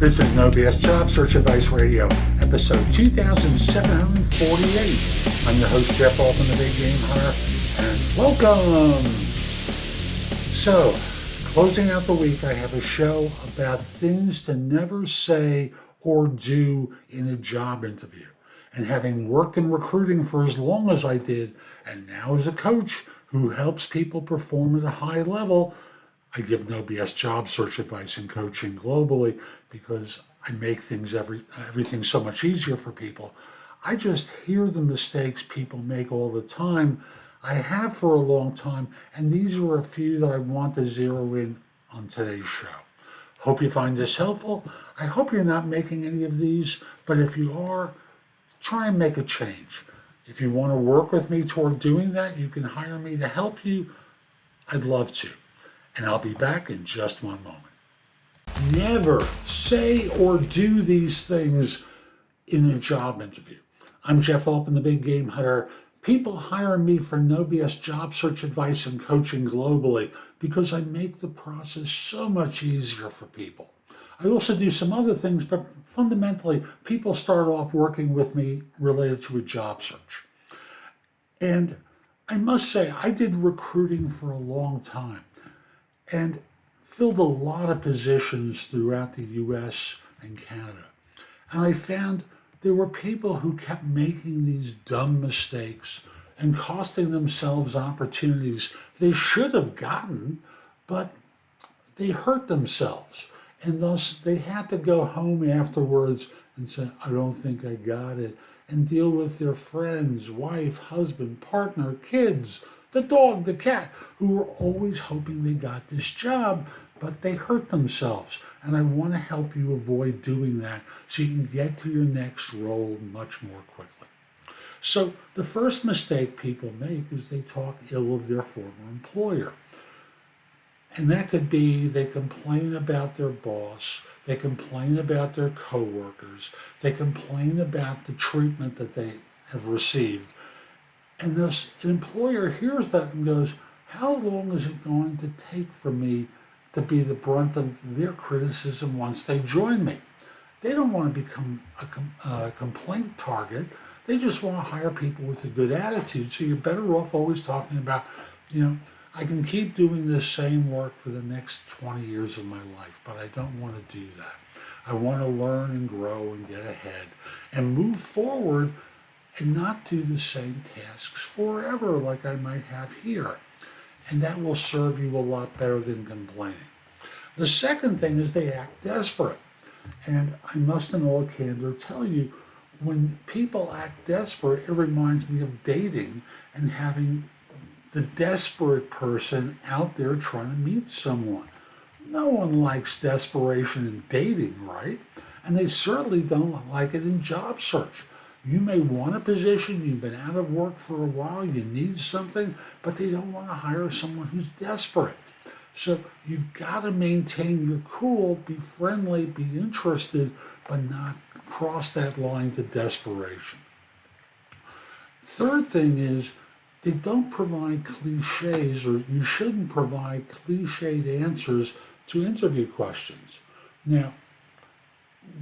This is No BS Job Search Advice Radio, episode 2748. I'm your host, Jeff Altman, the Big Game Hunter, and welcome. So, closing out the week, I have a show about things to never say or do in a job interview. And having worked in recruiting for as long as I did, and now as a coach who helps people perform at a high level, I give no BS job search advice and coaching globally because I make everything so much easier for people. I just hear the mistakes people make all the time. I have for a long time, and these are a few that I want to zero in on today's show. Hope you find this helpful. I hope you're not making any of these, but if you are, try and make a change. If you want to work with me toward doing that, you can hire me to help you. I'd love to. And I'll be back in just one moment. Never say or do these things in a job interview. I'm Jeff Altman, the Big Game Hunter. People hire me for no BS job search advice and coaching globally because I make the process so much easier for people. I also do some other things, but fundamentally, people start off working with me related to a job search. And I must say, I did recruiting for a long time and filled a lot of positions throughout the US and Canada. And I found there were people who kept making these dumb mistakes and costing themselves opportunities they should have gotten, but they hurt themselves. And thus they had to go home afterwards and say, I don't think I got it, and deal with their friends, wife, husband, partner, kids, the dog, the cat, who were always hoping they got this job, but they hurt themselves. And I want to help you avoid doing that so you can get to your next role much more quickly. So the first mistake people make is they talk ill of their former employer. And that could be they complain about their boss, they complain about their coworkers, they complain about the treatment that they have received. And this employer hears that and goes, how long is it going to take for me to be the brunt of their criticism once they join me? They don't want to become a complaint target. They just want to hire people with a good attitude. So you're better off always talking about, I can keep doing this same work for the next 20 years of my life, but I don't want to do that. I want to learn and grow and get ahead and move forward and not do the same tasks forever like I might have here. And that will serve you a lot better than complaining. The second thing is they act desperate. And I must in all candor tell you, when people act desperate, it reminds me of dating and having the desperate person out there trying to meet someone. No one likes desperation in dating, right? And they certainly don't like it in job search. You may want a position, you've been out of work for a while, you need something, but they don't want to hire someone who's desperate. So you've got to maintain your cool, be friendly, be interested, but not cross that line to desperation. Third thing is, they don't provide cliches, or you shouldn't provide cliched answers to interview questions. Now,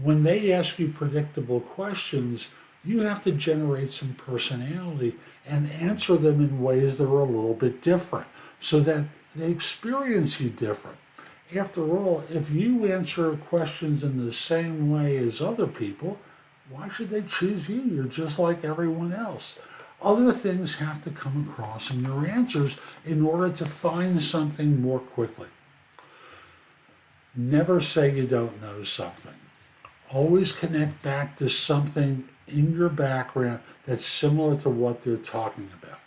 when they ask you predictable questions, you have to generate some personality and answer them in ways that are a little bit different so that they experience you different. After all, if you answer questions in the same way as other people, why should they choose you? You're just like everyone else. Other things have to come across in your answers in order to find something more quickly. Never say you don't know something. Always connect back to something in your background that's similar to what they're talking about.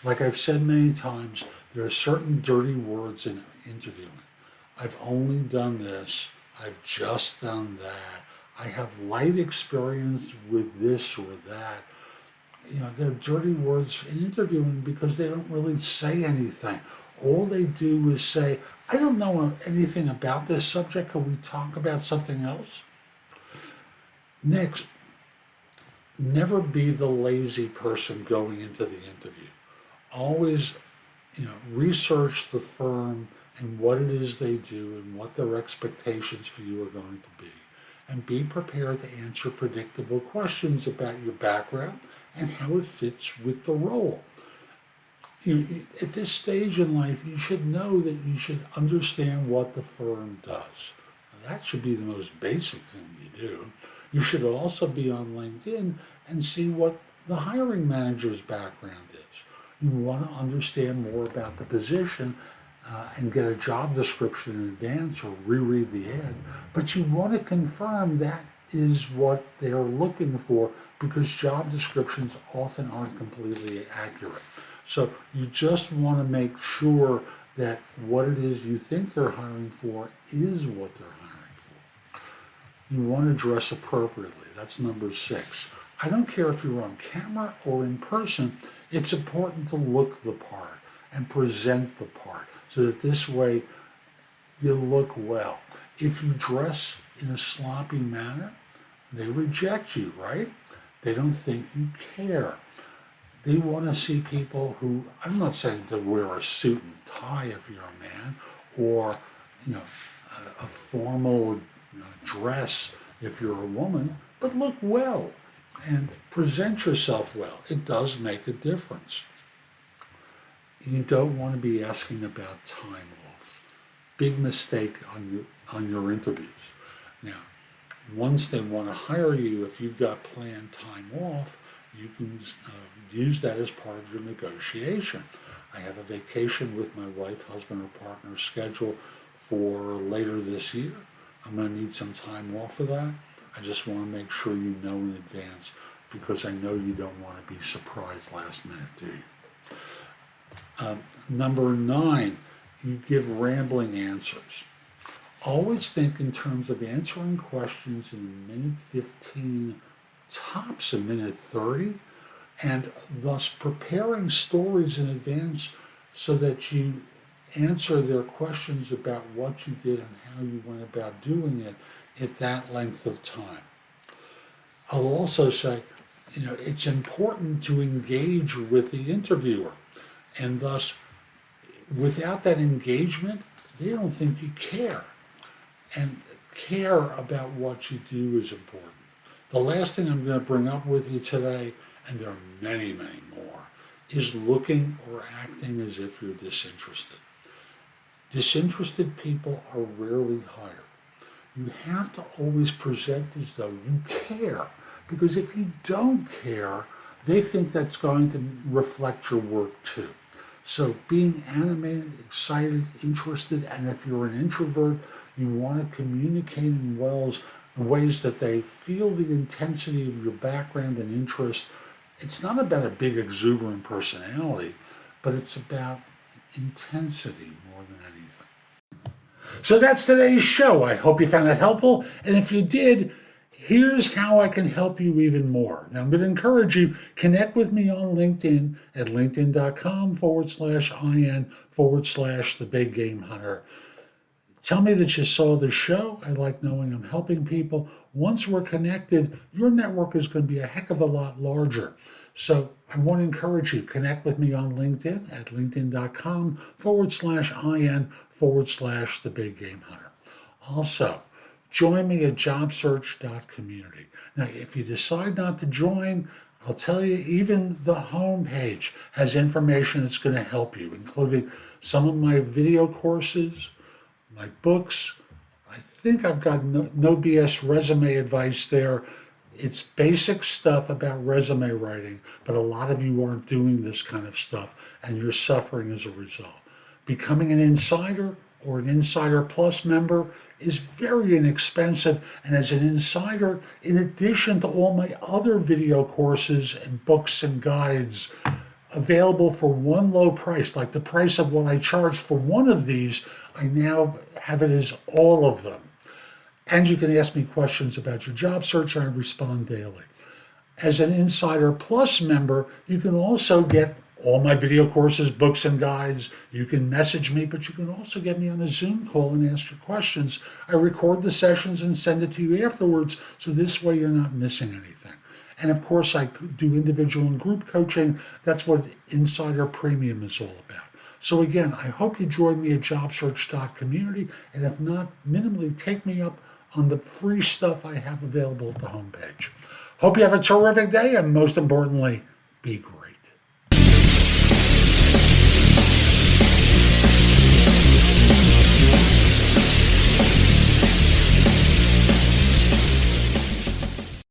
Like I've said many times, there are certain dirty words in interviewing. I've only done this. I've just done that. I have light experience with this or that. They're dirty words in interviewing because they don't really say anything. All they do is say, I don't know anything about this subject. Can we talk about something else? Next, never be the lazy person going into the interview. Always, research the firm and what it is they do and what their expectations for you are going to be. and be prepared to answer predictable questions about your background and how it fits with the role. At this stage in life, you should know that you should understand what the firm does. That should be the most basic thing you do. You should also be on LinkedIn and see what the hiring manager's background is. You want to understand more about the position and get a job description in advance or reread the ad, but you want to confirm that is what they're looking for, because job descriptions often aren't completely accurate. So you just want to make sure that what it is you think they're hiring for is what they're hiring for. You want to dress appropriately. That's number 6. I don't care if you're on camera or in person, it's important to look the part and present the part so that this way you look well. If you dress in a sloppy manner, they reject you, right? They don't think you care. They want to see people who, I'm not saying to wear a suit and tie if you're a man, or a formal dress if you're a woman, but look well and present yourself well. It does make a difference. You don't want to be asking about time off. Big mistake on your interviews. Now, once they want to hire you, if you've got planned time off, you can use that as part of your negotiation. I have a vacation with my wife, husband, or partner scheduled for later this year. I'm going to need some time off for that. I just want to make sure you know in advance, because I know you don't want to be surprised last minute, do you? Number 9, you give rambling answers. Always think in terms of answering questions in a minute 15, tops a minute 30, and thus preparing stories in advance so that you answer their questions about what you did and how you went about doing it at that length of time. I'll also say, it's important to engage with the interviewer, and thus, without that engagement, they don't think you care. And care about what you do is important. The last thing I'm going to bring up with you today, and there are many, many more, is looking or acting as if you're disinterested. Disinterested people are rarely hired. You have to always present as though you care, because if you don't care, they think that's going to reflect your work too. So being animated, excited, interested, and if you're an introvert, you want to communicate in ways that they feel the intensity of your background and interest. It's not about a big exuberant personality, but it's about intensity more than anything. So that's today's show. I hope you found it helpful, and if you did, here's how I can help you even more. Now, I'm going to encourage you, connect with me on LinkedIn at linkedin.com/IN/The Big Game Hunter. Tell me that you saw the show. I like knowing I'm helping people. Once we're connected, your network is going to be a heck of a lot larger. So I want to encourage you, connect with me on LinkedIn at linkedin.com/IN/The Big Game Hunter. Also, join me at JobSearch.Community. Now, if you decide not to join, I'll tell you, even the homepage has information that's going to help you, including some of my video courses, my books. I think I've got no BS resume advice there. It's basic stuff about resume writing, but a lot of you aren't doing this kind of stuff, and you're suffering as a result. Becoming an insider or an Insider Plus member is very inexpensive, and as an insider, in addition to all my other video courses and books and guides available for one low price, like the price of what I charge for one of these, I now have it as all of them. And you can ask me questions about your job search, and I respond daily. As an Insider Plus member, you can also get all my video courses, books, and guides. You can message me, but you can also get me on a Zoom call and ask your questions. I record the sessions and send it to you afterwards, so this way you're not missing anything. And of course, I do individual and group coaching. That's what Insider Premium is all about. So again, I hope you join me at JobSearch.Community, and if not, minimally take me up on the free stuff I have available at the homepage. Hope you have a terrific day, and most importantly, be great.